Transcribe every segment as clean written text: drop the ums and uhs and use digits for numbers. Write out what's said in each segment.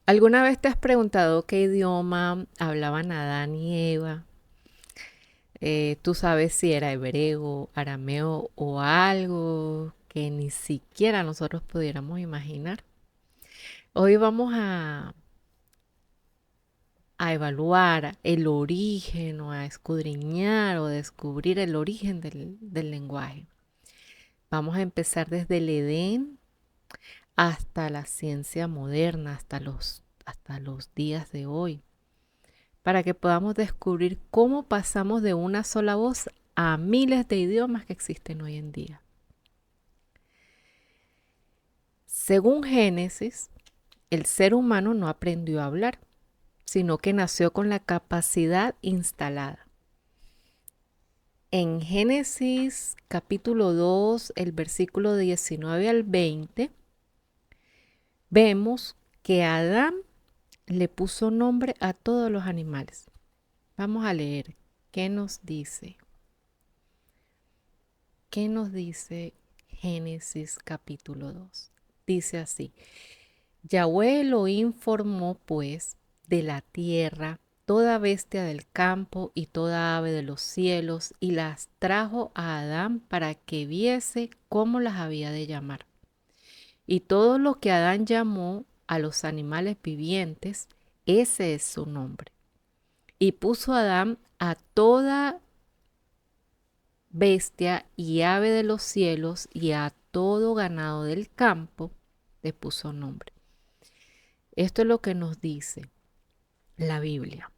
¿Alguna vez te has preguntado qué idioma hablaban Adán y Eva? ¿Tú sabes si era hebreo, arameo o algo que ni siquiera nosotros pudiéramos imaginar? Hoy vamos a evaluar el origen o a escudriñar o descubrir el origen del lenguaje. Vamos a empezar desde el Edén hasta la ciencia moderna, hasta los días de hoy, para que podamos descubrir cómo pasamos de una sola voz a miles de idiomas que existen hoy en día. Según Génesis, el ser humano no aprendió a hablar, sino que nació con la capacidad instalada. En Génesis capítulo 2, el versículo 19 al 20, vemos que Adán le puso nombre a todos los animales. Vamos a leer qué nos dice. ¿Qué nos dice Génesis capítulo 2? Dice así: Yahweh Elohim formó pues de la tierra toda bestia del campo y toda ave de los cielos y las trajo a Adán para que viese cómo las había de llamar. Y todo lo que Adán llamó a los animales vivientes, ese es su nombre. Y puso Adán a toda bestia y ave de los cielos y a todo ganado del campo le puso nombre. Esto es lo que nos dice la Biblia.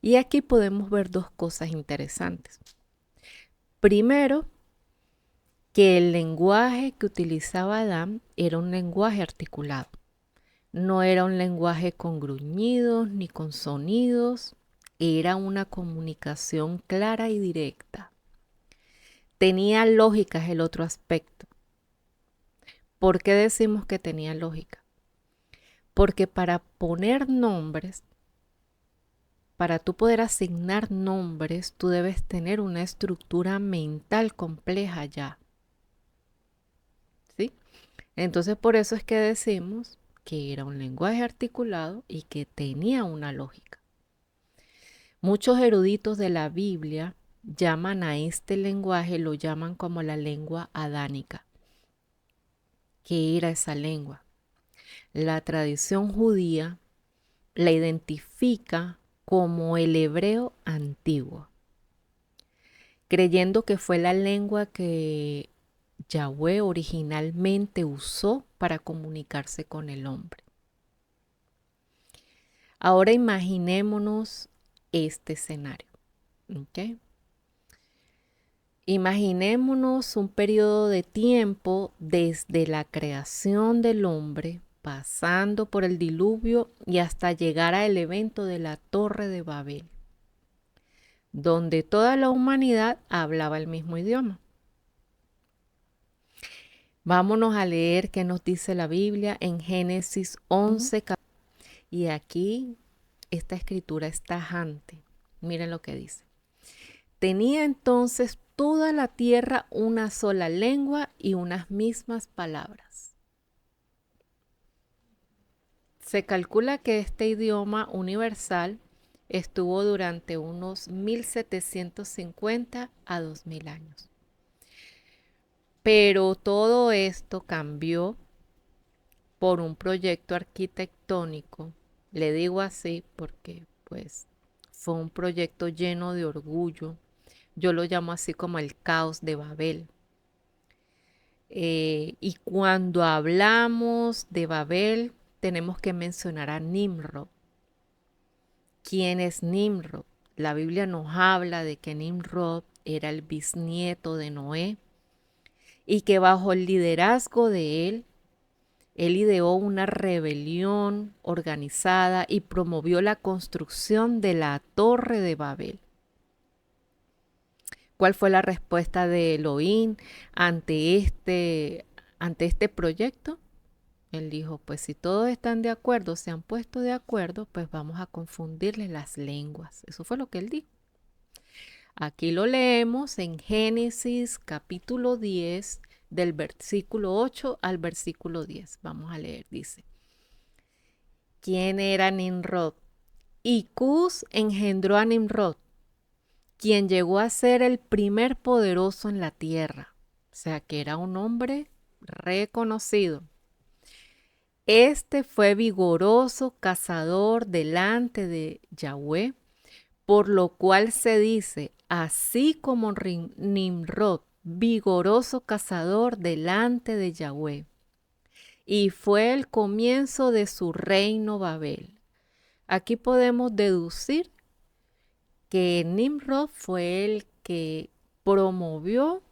Y aquí podemos ver dos cosas interesantes. Primero, que el lenguaje que utilizaba Adán era un lenguaje articulado. No era un lenguaje con gruñidos ni con sonidos. Era una comunicación clara y directa. Tenía lógica, es el otro aspecto. ¿Por qué decimos que tenía lógica? Porque para poner nombres, para tú poder asignar nombres, tú debes tener una estructura mental compleja ya. ¿Sí? Entonces por eso es que decimos que era un lenguaje articulado y que tenía una lógica. Muchos eruditos de la Biblia llaman a este lenguaje, lo llaman como la lengua adánica. ¿Qué era esa lengua? La tradición judía la identifica como el hebreo antiguo, creyendo que fue la lengua que Yahweh originalmente usó para comunicarse con el hombre. Ahora imaginémonos este escenario, ¿ok? Imaginémonos un periodo de tiempo desde la creación del hombre, pasando por el diluvio y hasta llegar al evento de la Torre de Babel, donde toda la humanidad hablaba el mismo idioma. Vámonos a leer qué nos dice la Biblia en Génesis 11. Y aquí esta escritura es tajante. Miren lo que dice. Tenía entonces toda la tierra una sola lengua y unas mismas palabras. Se calcula que este idioma universal estuvo durante unos 1750 a 2000 años. Pero todo esto cambió por un proyecto arquitectónico. Le digo así porque pues fue un proyecto lleno de orgullo. Yo lo llamo así como el caos de Babel. Y cuando hablamos de Babel, tenemos que mencionar a Nimrod. ¿Quién es Nimrod? La Biblia nos habla de que Nimrod era el bisnieto de Noé y que bajo el liderazgo de él ideó una rebelión organizada y promovió la construcción de la Torre de Babel. ¿Cuál fue la respuesta de Elohim ante este proyecto? Él dijo, pues si todos están de acuerdo, se han puesto de acuerdo, pues vamos a confundirles las lenguas. Eso fue lo que él dijo. Aquí lo leemos en Génesis capítulo 10, del versículo 8 al versículo 10. Vamos a leer, dice. ¿Quién era Nimrod? Y Cus engendró a Nimrod, quien llegó a ser el primer poderoso en la tierra. O sea, que era un hombre reconocido. Este fue vigoroso cazador delante de Yahweh, por lo cual se dice, así como Nimrod, vigoroso cazador delante de Yahweh. Y fue el comienzo de su reino Babel. Aquí podemos deducir que Nimrod fue el que promovió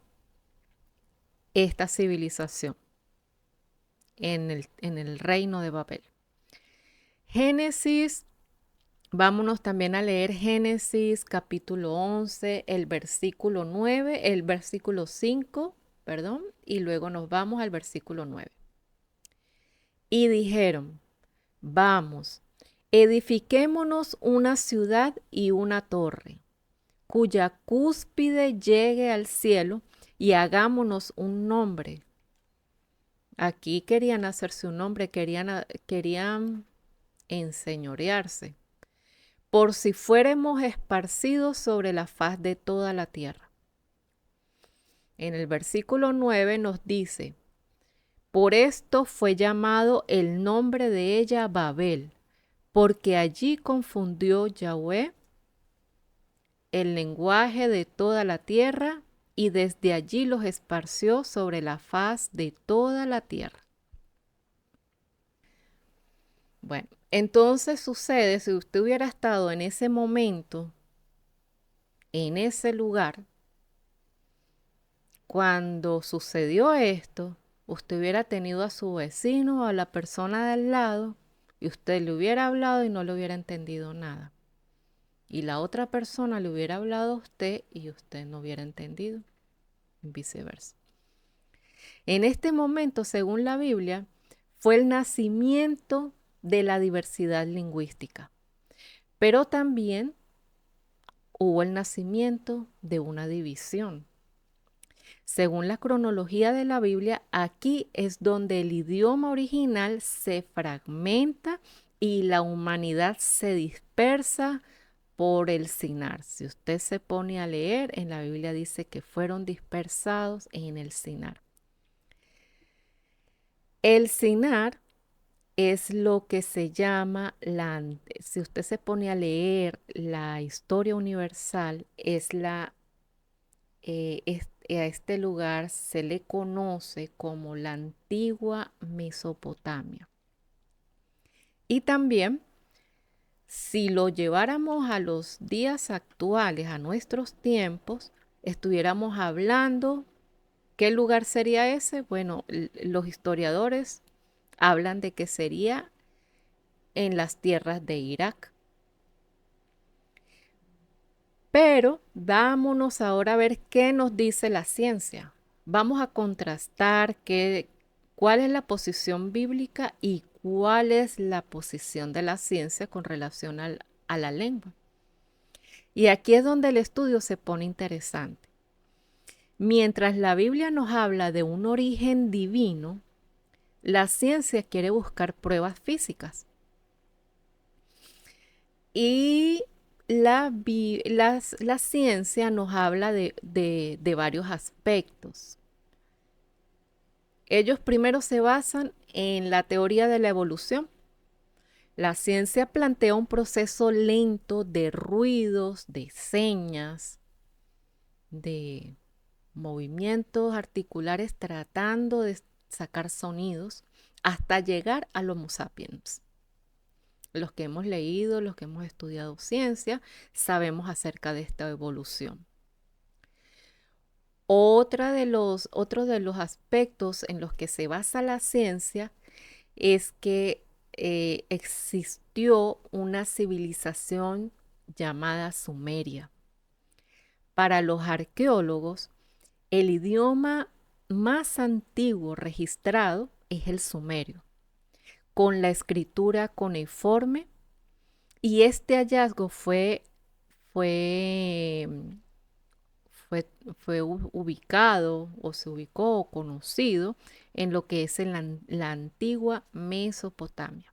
esta civilización en el reino de Babel. Génesis, vámonos también a leer Génesis capítulo 11, el versículo 9, el versículo 5, perdón, y luego nos vamos al versículo 9. Y dijeron, vamos, edifiquémonos una ciudad y una torre, cuya cúspide llegue al cielo, y hagámonos un nombre. Aquí querían hacerse un nombre, querían enseñorearse, por si fuéramos esparcidos sobre la faz de toda la tierra. En el versículo 9 nos dice, por esto fue llamado el nombre de ella Babel, porque allí confundió Yahweh el lenguaje de toda la tierra, y desde allí los esparció sobre la faz de toda la tierra. Bueno, entonces sucede, si usted hubiera estado en ese momento, en ese lugar, cuando sucedió esto, usted hubiera tenido a su vecino o a la persona de al lado, y usted le hubiera hablado y no le hubiera entendido nada. Y la otra persona le hubiera hablado a usted y usted no hubiera entendido, y viceversa. En este momento, según la Biblia, fue el nacimiento de la diversidad lingüística, pero también hubo el nacimiento de una división. Según la cronología de la Biblia, aquí es donde el idioma original se fragmenta y la humanidad se dispersa por el Sinar. Si usted se pone a leer, en la Biblia dice que fueron dispersados en el Sinar. El Sinar es lo que se llama, si usted se pone a leer la historia universal, a este lugar se le conoce como la antigua Mesopotamia. Y también, si lo lleváramos a los días actuales, a nuestros tiempos, estuviéramos hablando, ¿qué lugar sería ese? Bueno, los historiadores hablan de que sería en las tierras de Irak. Pero vámonos ahora a ver qué nos dice la ciencia. Vamos a contrastar cuál es la posición bíblica y cuál es la posición de la ciencia con relación a la lengua. Y aquí es donde el estudio se pone interesante. Mientras la Biblia nos habla de un origen divino, la ciencia quiere buscar pruebas físicas. Y la ciencia nos habla de varios aspectos. Ellos primero se basan en la teoría de la evolución. La ciencia plantea un proceso lento de ruidos, de señas, de movimientos articulares tratando de sacar sonidos hasta llegar al Homo sapiens. Los que hemos leído, los que hemos estudiado ciencia, sabemos acerca de esta evolución. Otro de los aspectos en los que se basa la ciencia es que existió una civilización llamada Sumeria. Para los arqueólogos, el idioma más antiguo registrado es el sumerio, con la escritura cuneiforme, y este hallazgo fue ubicado o se ubicó o conocido en lo que es la antigua Mesopotamia.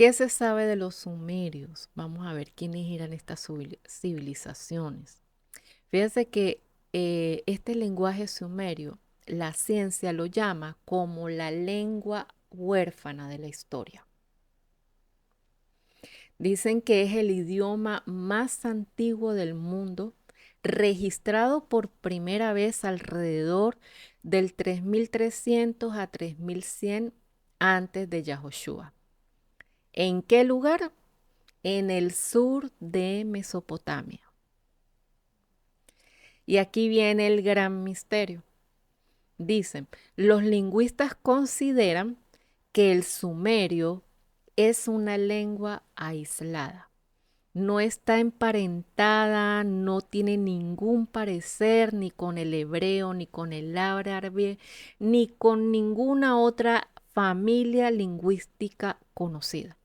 ¿Qué se sabe de los sumerios? Vamos a ver quiénes eran estas civilizaciones. Fíjense que este lenguaje sumerio, la ciencia lo llama como la lengua huérfana de la historia. Dicen que es el idioma más antiguo del mundo, registrado por primera vez alrededor del 3300 a 3100 antes de Yahoshua. ¿En qué lugar? En el sur de Mesopotamia. Y aquí viene el gran misterio. Dicen, los lingüistas consideran que el sumerio es una lengua aislada. No está emparentada, no tiene ningún parecer ni con el hebreo, ni con el árabe, ni con ninguna otra familia lingüística conocida.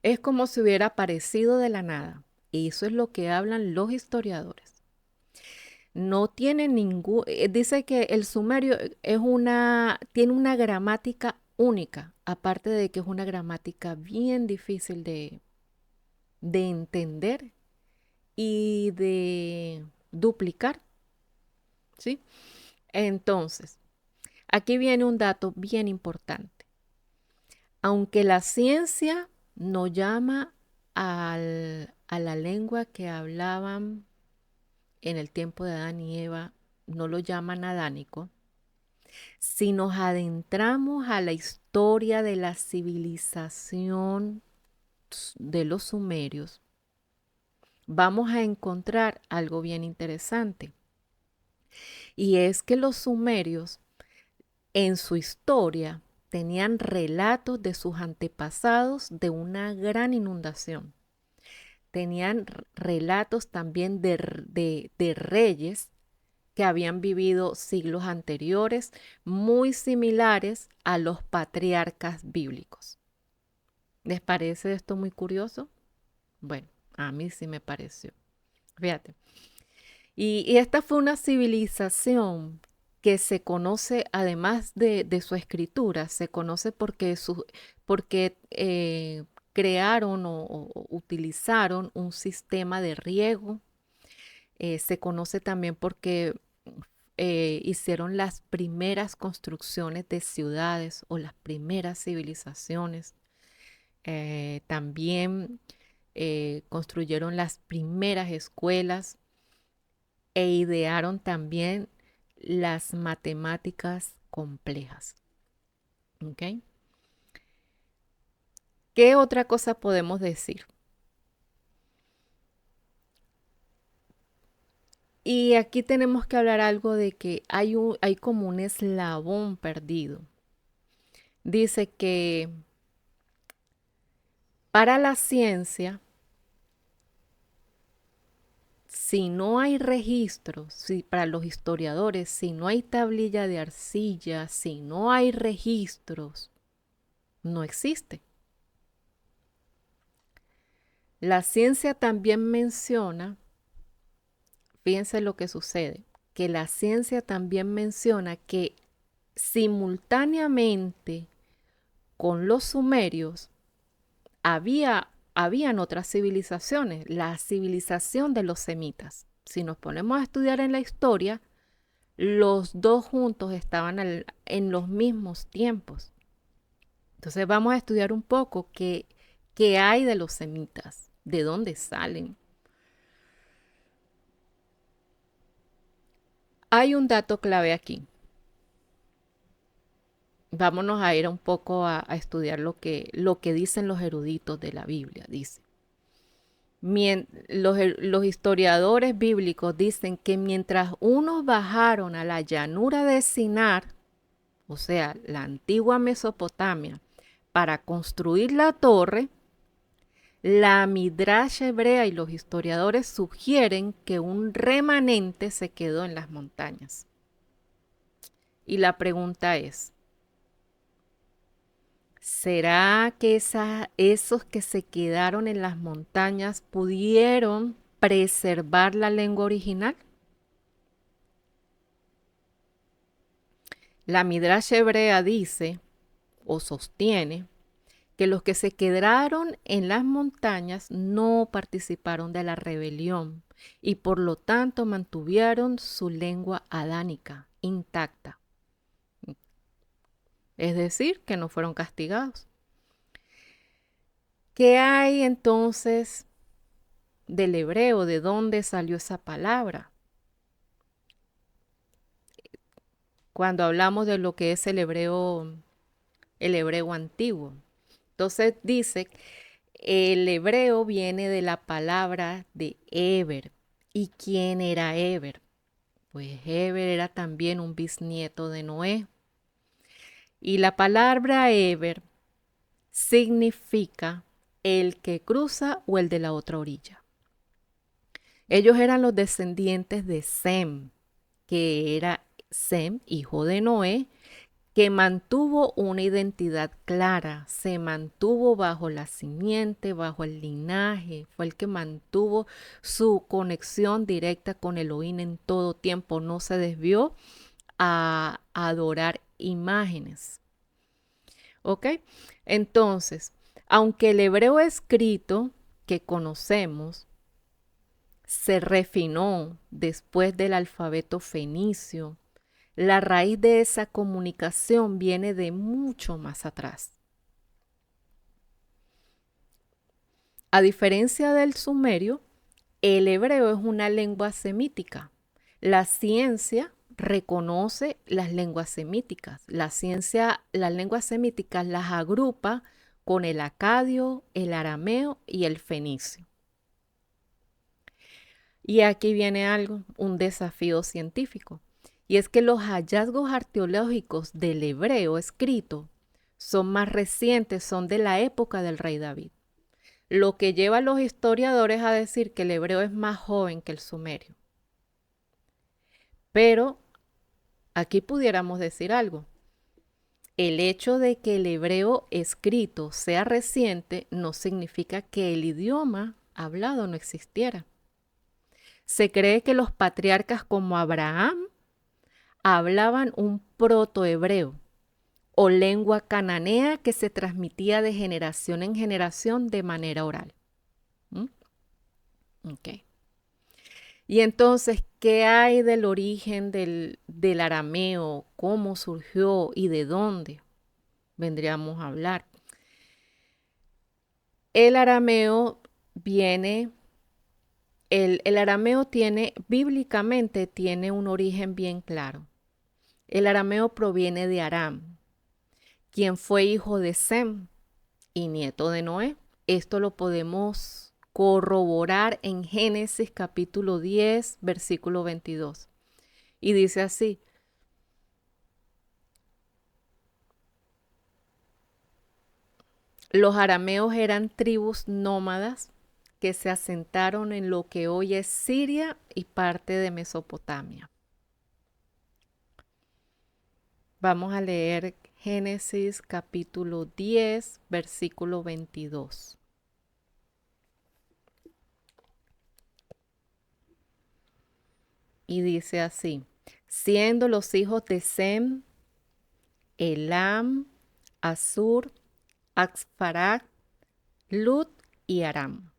Es como si hubiera aparecido de la nada. Y eso es lo que hablan los historiadores. No tiene ningún, dice que el sumerio tiene una gramática única, aparte de que es una gramática bien difícil de entender y de duplicar, ¿sí? Entonces, aquí viene un dato bien importante. Aunque la ciencia no llama a la lengua que hablaban en el tiempo de Adán y Eva, no lo llaman adánico, si nos adentramos a la historia de la civilización de los sumerios, vamos a encontrar algo bien interesante. Y es que los sumerios en su historia tenían relatos de sus antepasados de una gran inundación. Tenían relatos también de reyes que habían vivido siglos anteriores, muy similares a los patriarcas bíblicos. ¿Les parece esto muy curioso? Bueno, a mí sí me pareció. Fíjate. Y esta fue una civilización que se conoce, además de su escritura, se conoce porque crearon o utilizaron un sistema de riego. Se conoce también porque hicieron las primeras construcciones de ciudades o las primeras civilizaciones. También construyeron las primeras escuelas e idearon también las matemáticas complejas. ¿Ok? ¿Qué otra cosa podemos decir? Y aquí tenemos que hablar algo de que hay como un eslabón perdido. Dice que para la ciencia, si no hay registros, para los historiadores, si no hay tablilla de arcilla, si no hay registros, no existe. La ciencia también menciona, fíjense lo que sucede, que la ciencia también menciona que simultáneamente con los sumerios habían otras civilizaciones, la civilización de los semitas. Si nos ponemos a estudiar en la historia, los dos juntos estaban en los mismos tiempos. Entonces vamos a estudiar un poco qué hay de los semitas, de dónde salen. Hay un dato clave aquí. Vámonos a ir un poco a estudiar lo que dicen los eruditos de la Biblia. Dice, los historiadores bíblicos dicen que mientras unos bajaron a la llanura de Sinar, o sea, la antigua Mesopotamia, para construir la torre, la Midrash hebrea y los historiadores sugieren que un remanente se quedó en las montañas. Y la pregunta es, ¿será que esos que se quedaron en las montañas pudieron preservar la lengua original? La Midrash hebrea dice o sostiene que los que se quedaron en las montañas no participaron de la rebelión y por lo tanto mantuvieron su lengua adánica intacta. Es decir, que no fueron castigados. ¿Qué hay entonces del hebreo? ¿De dónde salió esa palabra? Cuando hablamos de lo que es el hebreo antiguo. Entonces dice, el hebreo viene de la palabra de Eber. ¿Y quién era Eber? Pues Eber era también un bisnieto de Noé. Y la palabra Eber significa el que cruza o el de la otra orilla. Ellos eran los descendientes de Sem, que era Sem, hijo de Noé, que mantuvo una identidad clara, se mantuvo bajo la simiente, bajo el linaje, fue el que mantuvo su conexión directa con Elohim en todo tiempo, no se desvió a adorar imágenes. ¿Ok? Entonces, aunque el hebreo escrito que conocemos se refinó después del alfabeto fenicio, la raíz de esa comunicación viene de mucho más atrás. A diferencia del sumerio, el hebreo es una lengua semítica. La ciencia reconoce las lenguas semíticas. La ciencia, las lenguas semíticas las agrupa con el acadio, el arameo y el fenicio. Y aquí viene algo, un desafío científico. Y es que los hallazgos arqueológicos del hebreo escrito son más recientes, son de la época del rey David. Lo que lleva a los historiadores a decir que el hebreo es más joven que el sumerio. Pero aquí pudiéramos decir algo. El hecho de que el hebreo escrito sea reciente no significa que el idioma hablado no existiera. Se cree que los patriarcas como Abraham hablaban un protohebreo o lengua cananea que se transmitía de generación en generación de manera oral. Okay. Y entonces, ¿qué hay del origen del arameo? ¿Cómo surgió y de dónde vendríamos a hablar? El arameo viene, el arameo tiene, bíblicamente tiene un origen bien claro. El arameo proviene de Aram, quien fue hijo de Sem y nieto de Noé. Esto lo podemos corroborar en Génesis capítulo 10, versículo 22. Y dice así: los arameos eran tribus nómadas que se asentaron en lo que hoy es Siria y parte de Mesopotamia. Vamos a leer Génesis capítulo 10, versículo 22. Y dice así: siendo los hijos de Sem, Elam, Asur, Axparat, Lut y Aram.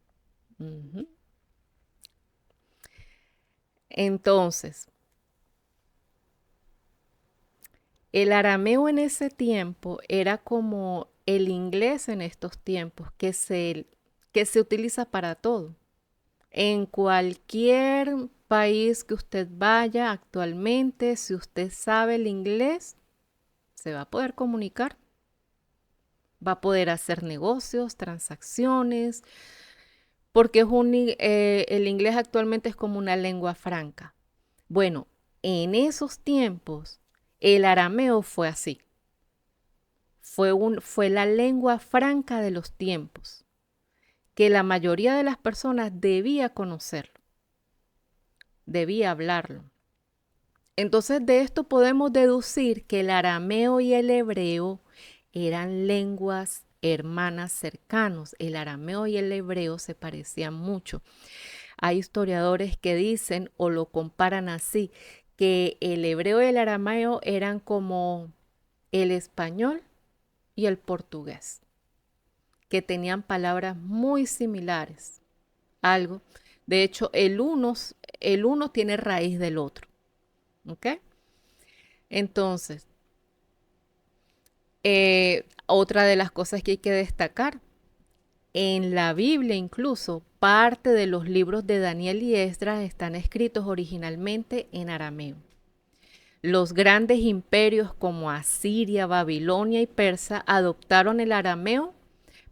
Entonces, el arameo en ese tiempo era como el inglés en estos tiempos, que se utiliza para todo. En cualquier país que usted vaya actualmente, si usted sabe el inglés, se va a poder comunicar. Va a poder hacer negocios, transacciones, porque el inglés actualmente es como una lengua franca. Bueno, en esos tiempos, el arameo fue así. Fue la lengua franca de los tiempos, que la mayoría de las personas debía conocerlo, debía hablarlo. Entonces, de esto podemos deducir que el arameo y el hebreo eran lenguas hermanas cercanos. El arameo y el hebreo se parecían mucho. Hay historiadores que dicen o lo comparan así, que el hebreo y el arameo eran como el español y el portugués. que tenían palabras muy similares. Algo. De hecho, el uno tiene raíz del otro. ¿Ok? Entonces, otra de las cosas que hay que destacar, en la Biblia incluso parte de los libros de Daniel y Esdras están escritos originalmente en arameo. Los grandes imperios como Asiria, Babilonia y Persa adoptaron el arameo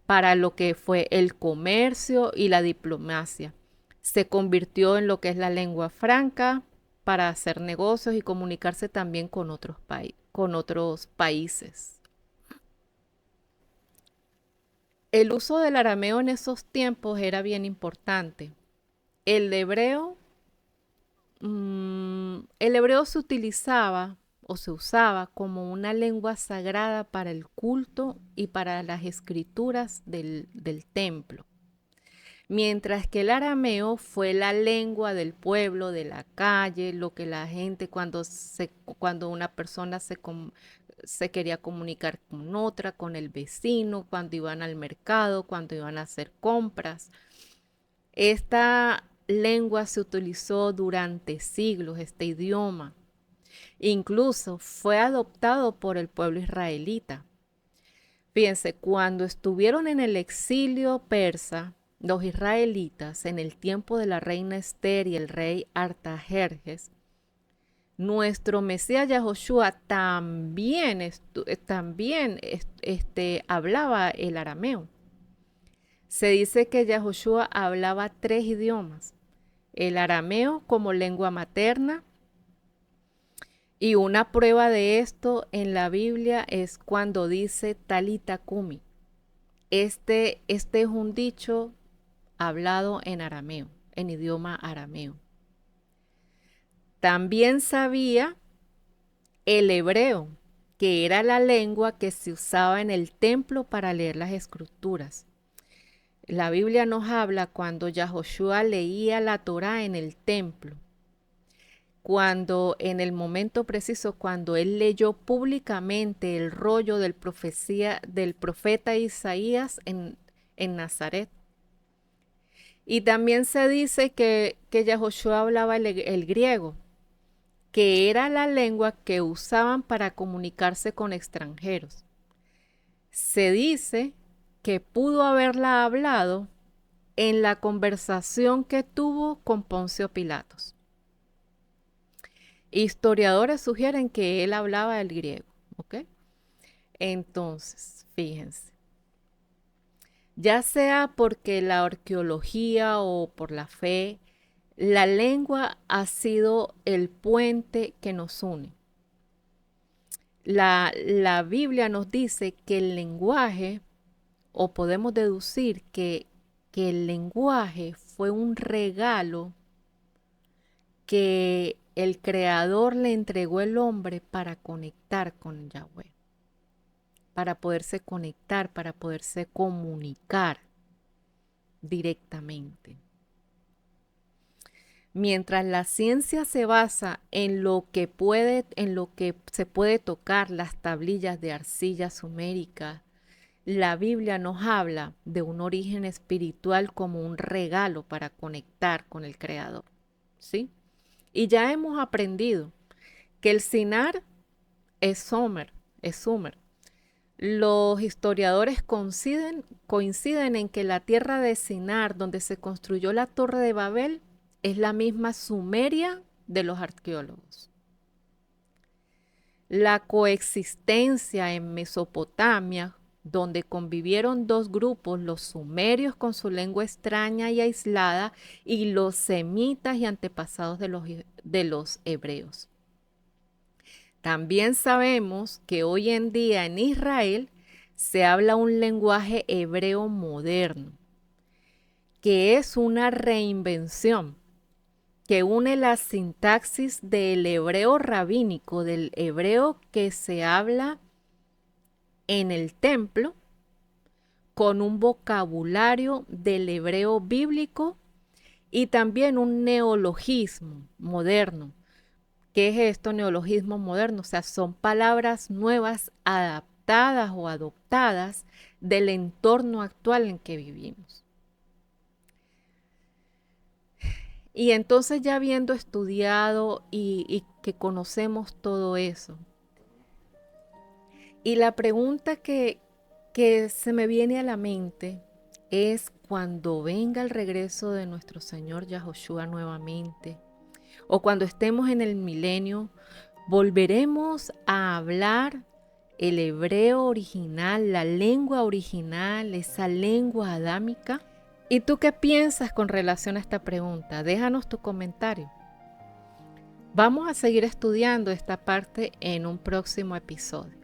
para lo que fue el comercio y la diplomacia. Se convirtió en lo que es la lengua franca para hacer negocios y comunicarse también con otros países. El uso del arameo en esos tiempos era bien importante. El hebreo, el hebreo se utilizaba o se usaba como una lengua sagrada para el culto y para las escrituras del templo. Mientras que el arameo fue la lengua del pueblo, de la calle, lo que la gente cuando una persona se quería comunicar con otra, con el vecino, cuando iban al mercado, cuando iban a hacer compras. Esta lengua se utilizó durante siglos, este idioma. Incluso fue adoptado por el pueblo israelita. Fíjense, cuando estuvieron en el exilio persa, los israelitas, en el tiempo de la reina Esther y el rey Artajerjes, nuestro Mesías Yahoshua también hablaba el arameo. Se dice que Yahoshua hablaba 3 idiomas: el arameo como lengua materna, y una prueba de esto en la Biblia es cuando dice Talita Kumi. Este es un dicho hablado en arameo, en idioma arameo. También sabía el hebreo, que era la lengua que se usaba en el templo para leer las escrituras. La Biblia nos habla cuando Yahoshua leía la Torá en el templo, cuando en el momento preciso, cuando él leyó públicamente el rollo del profeta Isaías en Nazaret. Y también se dice que Yahoshua hablaba el griego, que era la lengua que usaban para comunicarse con extranjeros. Se dice que pudo haberla hablado en la conversación que tuvo con Poncio Pilatos. Historiadores sugieren que él hablaba el griego, ¿ok? Entonces, fíjense, ya sea porque la arqueología o por la fe, la lengua ha sido el puente que nos une. La Biblia nos dice que el lenguaje, o podemos deducir que el lenguaje fue un regalo que el Creador le entregó al hombre para conectar con Yahweh, para poderse conectar, para poderse comunicar directamente. Mientras la ciencia se basa en lo que se puede tocar, las tablillas de arcilla sumérica, la Biblia nos habla de un origen espiritual como un regalo para conectar con el Creador, ¿sí? Y ya hemos aprendido que el Sinar es Sumer. Los historiadores coinciden en que la tierra de Sinar, donde se construyó la Torre de Babel, es la misma Sumeria de los arqueólogos. La coexistencia en Mesopotamia, donde convivieron 2 grupos, los sumerios con su lengua extraña y aislada, y los semitas y antepasados de los hebreos. También sabemos que hoy en día en Israel se habla un lenguaje hebreo moderno, que es una reinvención que une la sintaxis del hebreo rabínico, del hebreo que se habla en el templo, con un vocabulario del hebreo bíblico y también un neologismo moderno. ¿Qué es esto, neologismo moderno? O sea, son palabras nuevas heredadas o adoptadas del entorno actual en que vivimos. Y entonces, ya habiendo estudiado y que conocemos todo eso, y la pregunta que se me viene a la mente es: cuando venga el regreso de nuestro Señor Yahoshua nuevamente, o cuando estemos en el milenio, ¿volveremos a hablar el hebreo original, la lengua original, esa lengua adámica? ¿Y tú qué piensas con relación a esta pregunta? Déjanos tu comentario. Vamos a seguir estudiando esta parte en un próximo episodio.